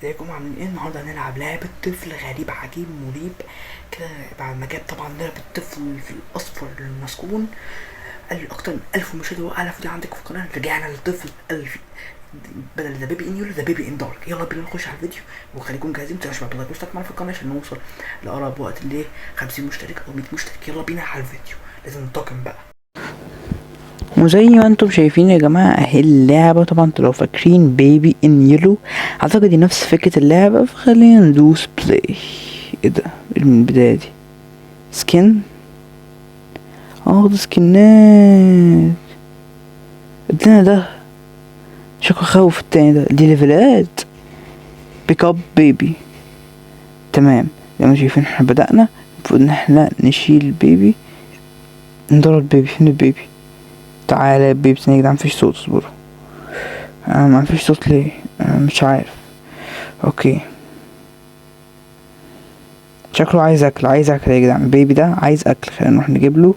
ازيكم عاملين ايه؟ النهارده هنلعب لعبة طفل غريب عجيب مريب كده. بعد ما جاب طبعا لعبة الطفل في الأصفر المسكون قال أكتر من 1000 مشاهدة وألف دي عندك في القناة. رجعنا للطفل 1000 بدل ذا بيبي ان يولو ذا بيبي ان دارك. يلا بينا نخش على الفيديو وخليكم جاهزين. متنسوش بقى باللايك واشتراك معانا في القناة عشان نوصل لأقرب وقت ل 50 مشترك أو 100 مشترك. يلا بينا على الفيديو، لازم ننتقم بقى. وزي ما انتم شايفين يا جماعة اهي اللعبة. طبعا انتوا لو فاكرين بيبي ان يلو اعتقد دي نفس فكرة اللعبة، فخلينا ندوس بلاي. ايه ده؟ إيه من البداية دي؟ سكين. ده سكنات. ادينا ده شكله خوف. التاني ده دي ليفلات. بيك اب بيبي. تمام، زي ما شايفين احنا بدأنا. المفروض ان احنا نشيل البيبي، نضرب البيبي. فين البيبي؟ تعالى يا بيبي. يا جدعان مفيش صوت، اصبروا. ما فيش صوت ليه؟ مش عارف. اوكي، شكله عايز اكل. عايز اكل يا جدعان. البيبي ده عايز اكل. خلينا نروح نجيب له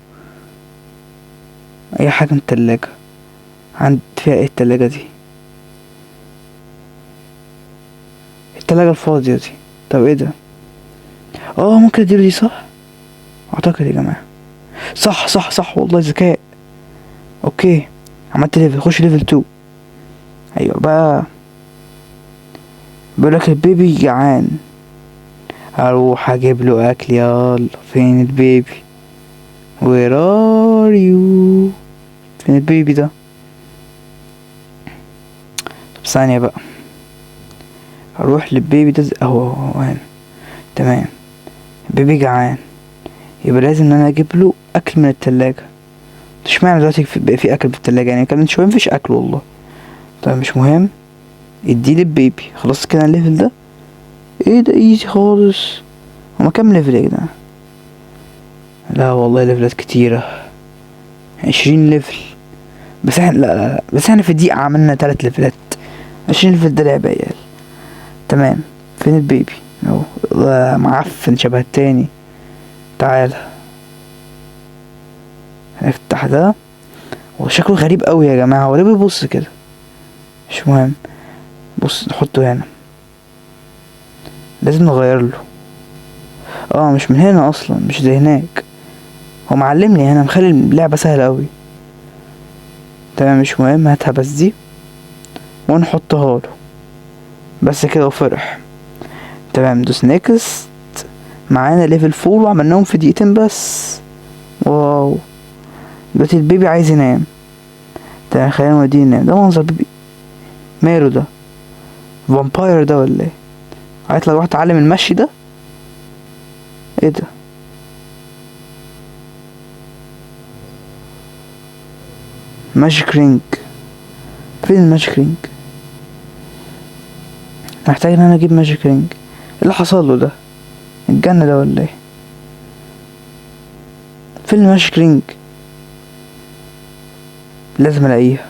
اي حاجه من التلاجة. عند فيها ايه التلاجة دي؟ التلاجة الفاضيه دي. طب ايه ده؟ ممكن اديله دي صح؟ اعتقد يا جماعه صح صح صح، والله ذكاء. اوكي، عملت ليفل. خش ليفل 2. ايوه بقى. بيقولك البيبي جعان. اروح اجيب له اكل. يلا، فين البيبي؟ وير ار يو؟ فين البيبي ده؟ طب ثانيه بقى، اروح للبيبي ده. اهو هنا. تمام، البيبي جعان، يبقى لازم ان انا اجيب له اكل من التلاجة. مش معنى دلوقتي بقى في اكل في التلاجة، يعني كان من شويه مفيش اكل والله. طيب مش مهم، اديلي البيبي. خلاص كده الليفل ده. ايه ده؟ ايزي خالص. هما كام ليفل يا جدعان؟ لا والله ليفلات كتيرة. 20 ليفل. بس احنا لا بس احنا في دقيقة عملنا 3 ليفلات. 20 ليفل ده لعبة يا عيال. تمام، فين البيبي؟ اهو. معفن شبه التاني. تعالى نفتح ده. هو شكله غريب قوي يا جماعة. هو ليه بيبص كده؟ مش مهم. بص، نحطه هنا. لازم نغير له. مش من هنا اصلا، مش زي هناك. هو معلمني هنا، مخلي اللعبة سهلة قوي. تمام مش مهم. هاتها بس دي ونحطها له بس كده وفرح. تمام، دوس نيكست. معانا ليفل 4 وعملناهم في دقيقتين بس. واو. دلوقتي البيبي عايز ينام. تمام، خلينا نوديه ينام. ده منظر بيبي ماله ده؟ فامباير ده ولا ايه؟ هيطلع يروح اتعلم المشي ده؟ ايه ده؟ ماجيك رينج. فين الماجيك رينج؟ محتاج ان انا اجيب ماجيك رينج. ايه اللي حصل له ده؟ الجنة ده ولا ايه؟ فين الماجيك رينج؟ لازم الاقيها،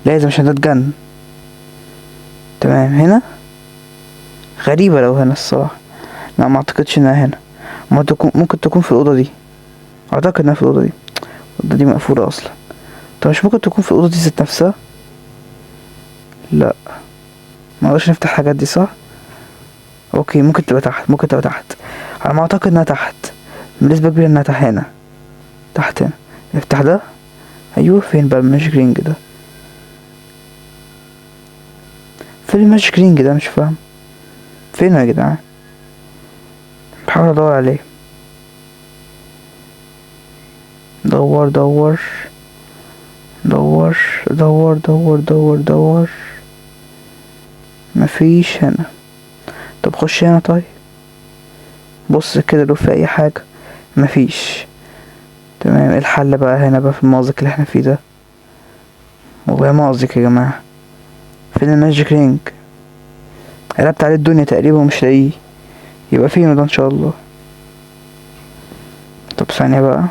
لازم عشان ده اتجن. تمام، هنا. غريبة لو هنا الصراحة. لا، ما اعتقدش انها هنا. ممكن تكون في الاوضة دي. اعتقد انها في الاوضة دي. الاوضة دي مقفولة اصلا. طب مش ممكن تكون في الاوضة دي ذات نفسها؟ لا، ما نقدرش نفتح الحاجات دي صح. اوكي، ممكن تبقى تحت. ممكن تبقى تحت. على ما اعتقد انها تحت. بنسبة كبيرة انها تحت هنا. تحت هنا. نفتح ده. ايوه، فين بقى الماجيك رينج ده؟ فين الماجيك رينج ده؟ مش فاهم. فين يا جدعان؟ بحاول ادور عليه. دور دور دور دور دور دور دور. مفيش هنا. طب خش هنا طيب. بص كده لو في اي حاجة. مفيش. تمام، ايه الحل بقى هنا بقى في المأزق اللي احنا فيه ده؟ والله مأزق يا جماعة. فين الماجيك رينج؟ قلبت عليه الدنيا تقريبا ومش لاقيه. يبقى فين ده ان شاء الله؟ طب ثانية بقى.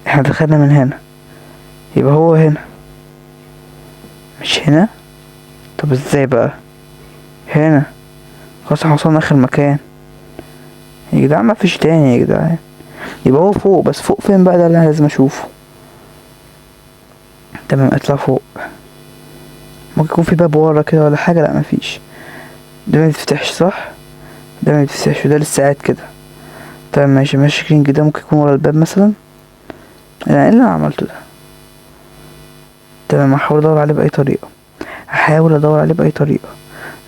احنا دخلنا من هنا، يبقى هو هنا مش هنا. طب ازاي بقى؟ هنا. خلاص احنا وصلنا اخر مكان يا جدعان. مفيش تاني يا جدعان. يبقى هو فوق. بس فوق فين بقى؟ ده اللي انا لازم اشوفه. تمام، اطلع فوق. ممكن يكون في باب ورا كده ولا حاجة. لا مفيش. ده ما بيتفتحش صح؟ ده ما بيتفتحش وده لسه قاعد كده. طيب ماشي ماشي كرينج ده ممكن يكون ورا الباب مثلا. انا ايه اللي انا عملته ده؟ تمام هحاول ادور عليه باي طريقة. هحاول ادور عليه باي طريقة.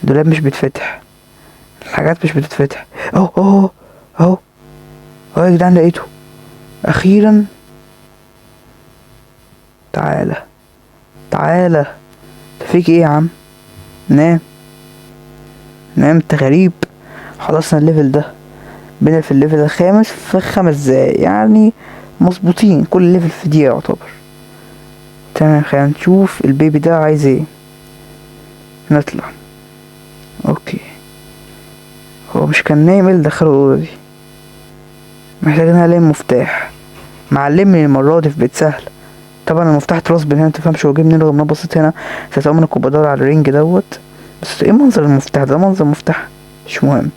الدولاب مش بيتفتح. الحاجات مش بتتفتح. اهو اهو اهو اهو يا جدعان لقيته اخيرا. تعالى تعالى. انت فيك ايه يا عم؟ نام نام انت غريب. خلصنا الليفل ده. بنا في الليفل الخامس في 5 دقايق يعني مظبوطين. كل ليفل في دقيقة يعتبر. تمام خلينا نشوف البيبي ده عايز ايه. نطلع. اوكي هو مش كان نايم؟ اللي دخله الأوضة دي محتاجين الاقي مفتاح. معلمني المرة دي في بيت سهل. طبعا المفتاح اترص هنا متفهمش هو جه منين. لما بصيت هنا ساعتها انا كنت بدور على الرينج دوت. بس ايه منظر المفتاح ده؟ منظر مفتاح مش مهم.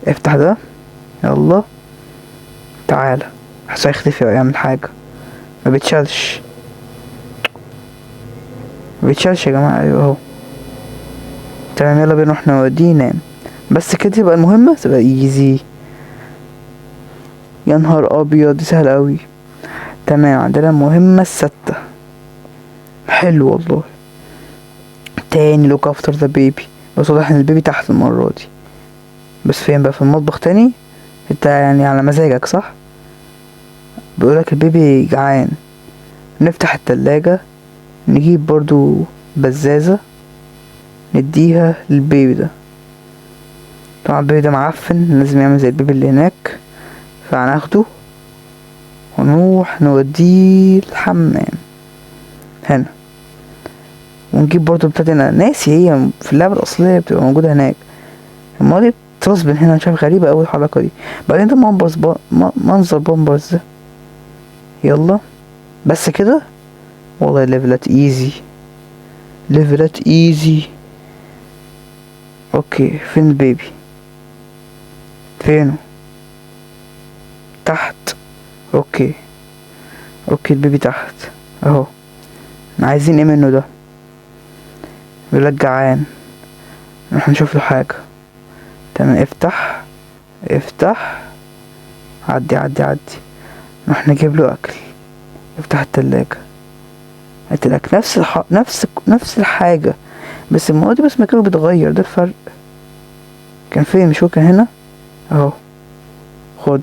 افتح ده يلا. تعالى. حاسه هيختفي او يعمل حاجة. ما بيتشالش. ما بيتشالش يا جماعة. ايوه اهو. تمام يلا بينا نروح نوديه ينام. بس كده تبقى المهمة تبقى ايزي. يا نهار ابيض دي سهلة اوي. تمام عندنا المهمة الستة. حلو والله. تاني لوك افتر ذا بيبي. بس واضح ان البيبي تحت المرة دي. بس فين بقى؟ في المطبخ تاني؟ انت يعني على مزاجك صح؟ بيقولك البيبي جعان. نفتح التلاجة. نجيب برضو بزازة. نديها للبيبي ده. طبعا البيبي ده معفن لازم يعمل زي البيبي اللي هناك. فهناخده ونروح نوديه الحمام هنا. ونجيب برضو بتاعتنا ناسي هي في اللعبة الأصلية بتبقى موجودة هناك. المرة دي بترص من هنا. شايف غريبة أوي الحركة دي. بعدين ده منظر بامبرز ده. يلا بس كده. والله ليفلات ايزي. ليفلات ايزي. اوكي فين البيبي؟ فينه؟ تحت. اوكي اوكي البيبي تحت اهو. عايزين ايه منه ده؟ بيقولك جعان. نروح نشوف له حاجة. تمام افتح افتح. عدي عدي عدي. نروح نجيب له اكل. افتح التلاجة. قلتلك نفس الحاجة. بس المرة دي بس مكانه بيتغير. ده الفرق. كان فين؟ مش هو كان هنا اهو. خد.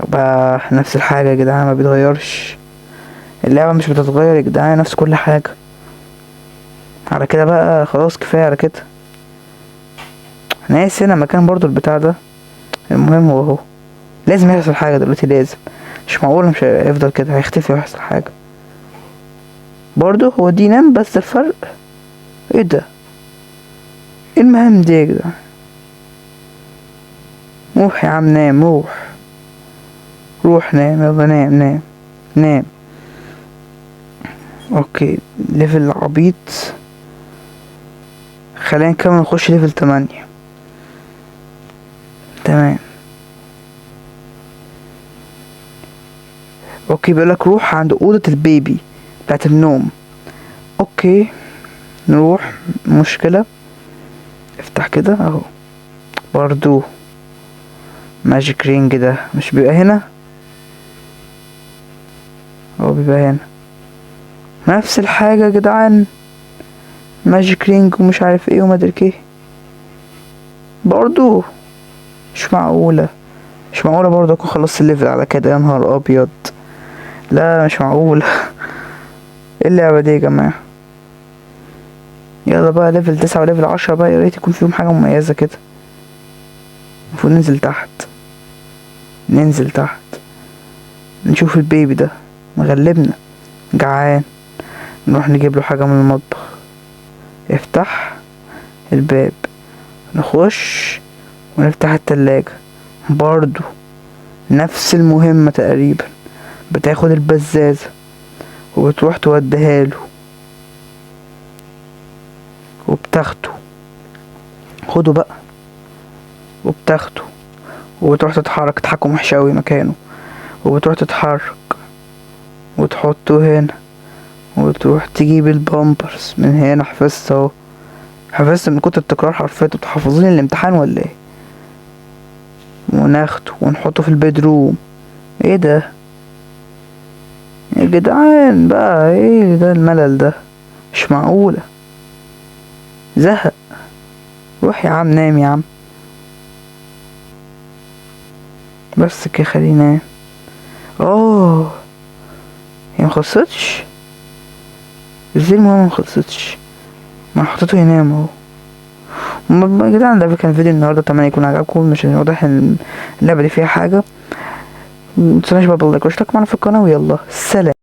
يبقى نفس الحاجة يا جدعان ما بيتغيرش. اللعبة مش بتتغير يا جدعان. نفس كل حاجة. على كده بقى خلاص كفاية على كده. ناسي هنا مكان برضو البتاع ده. المهم هو اهو. لازم يحصل حاجة دلوقتي لازم. مش معقول مش هيفضل كده. هيختفي ويحصل حاجة. برضو هو دي نام بس الفرق. ايه ده؟ ايه المهم دي يا جدعان؟ روح يا عم نام. روح روح نام يلا. نام نام نام. اوكي ليفل عبيط. خلينا نكمل نخش ليفل 8. تمام. اوكي بيقولك روح عند اوضة البيبي بتاعت النوم. اوكي نروح. مشكلة. افتح كده اهو. برضو ماجيك رينج ده مش بيبقى هنا. هو بيبقى هنا. نفس الحاجة يا جدعان. ماجيك رينج ومش عارف ايه ومادري ايه. برضو مش معقولة. مش معقولة برضو اكون خلصت الليفل على كده. يا نهار ابيض. لا مش معقولة. ايه اللعبة دي يا جماعة؟ يلا بقى ليفل 9 وليفل 10 بقى. يا ريت يكون فيهم حاجة مميزة كده. المفروض ننزل تحت. ننزل تحت نشوف البيبي ده مغلبنا. جعان. نروح نجيب له حاجة من المطبخ. افتح الباب. نخش ونفتح التلاجة. برضو نفس المهمة تقريبا. بتاخد البزازة وبتروح توديها له وبتاخده. خده بقى. وبتاخده وبتروح تتحرك. تحكم وحش اوي مكانه. وبتروح تتحرك وتحطه هنا وتروح تجيب البامبرز من هنا. حفظت اهو، حفظت من كتر التكرار حرفيا. انتوا حافظين الامتحان ولا ايه؟ وناخده ونحطه في البيدروم. ايه ده يا جدعان بقى؟ ايه ده الملل ده؟ مش معقولة، زهق. روح يا عم نام يا عم، بس كده خلينا نام. هي مخلصتش ازاي؟ المهم مخلصتش، ما أنا حطيته ينام اهو. يا جدعان ده كان فيديو النهارده، اتمنى يكون عجبكم. مش واضح ان اللعبة دي فيها حاجة. متنسوناش بقى باللايك واشترك معنا في القناة، ويلا سلام.